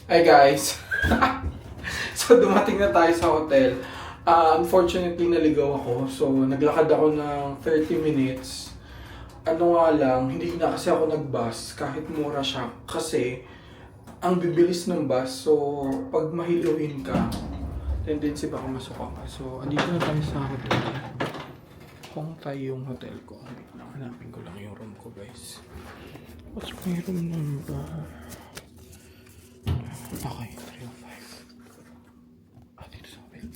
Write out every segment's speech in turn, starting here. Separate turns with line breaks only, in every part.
Hi guys! So dumating na tayo sa hotel. Unfortunately naligaw ako. So naglakad ako ng 30 minutes. Ano nga lang, hindi na kasi ako nag-bus kahit mura siya. Kasi ang bibilis ng bus. So pag mahiluhin ka, tendency baka masuka ka. So andito na tayo sa hotel. Kung tayo yung hotel ko. Wait lang, hanapin ko lang yung room ko guys. What's my room number? Okay, 305. Dito sa hotel.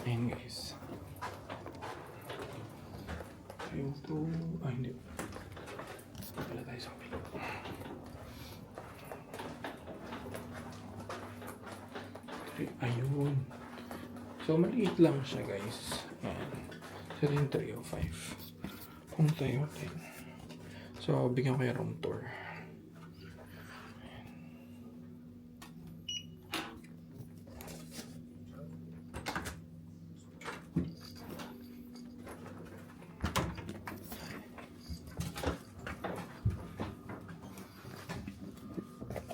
Ayan guys. 302. Hindi. Wala tayo sa hotel. Ayun. So, maliit lang siya guys. Ayan. So, ito yung 305. Kung tayo hotel. So, bigyan ko yung room tour.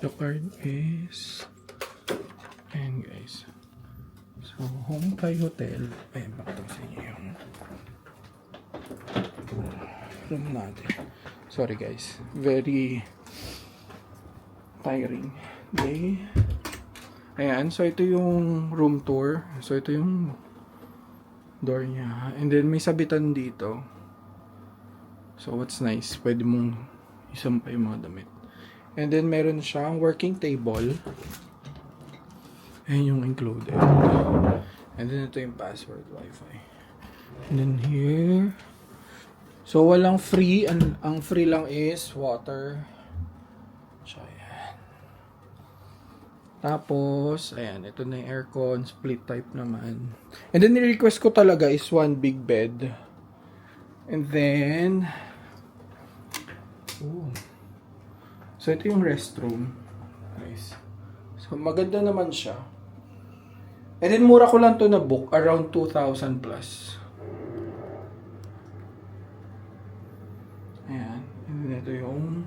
The card is... Ayan guys. So, Home Thai Hotel. Ayan, pakita ko sa inyo yung room natin. Sorry guys. Very tiring day. Ayan. So, ito yung room tour. So, ito yung door niya. And then, may sabitan dito. So, what's nice? Pwede mong isampay yung mga damit. And then, meron siyang working table. Ayan yung included. And then, ito yung password Wi-Fi. And then here. So, walang free. Ang free lang is water. So, ayan. Tapos, ayan. Ito na yung aircon. Split type naman. And then, ni-request ko talaga is one big bed. And then, so, ito yung restroom. Guys. So, maganda naman siya. And then, mura ko lang to na book. Around 2,000 plus. Ayan. And then, ito yung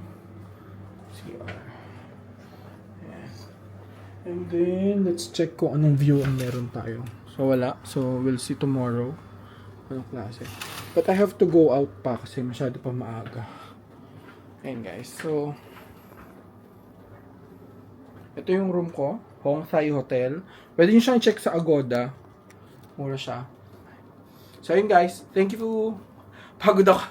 CR. Ayan. And then, let's check kung anong view ang meron tayo. So, wala. So, we'll see tomorrow. Anong klase. But I have to go out pa kasi masyado pa maaga. Ayan guys. So, ito yung room ko. Hong Thai Hotel. Pwede nyo siyang check sa Agoda. Mura siya. So, ayun guys. Thank you. Pagod ako.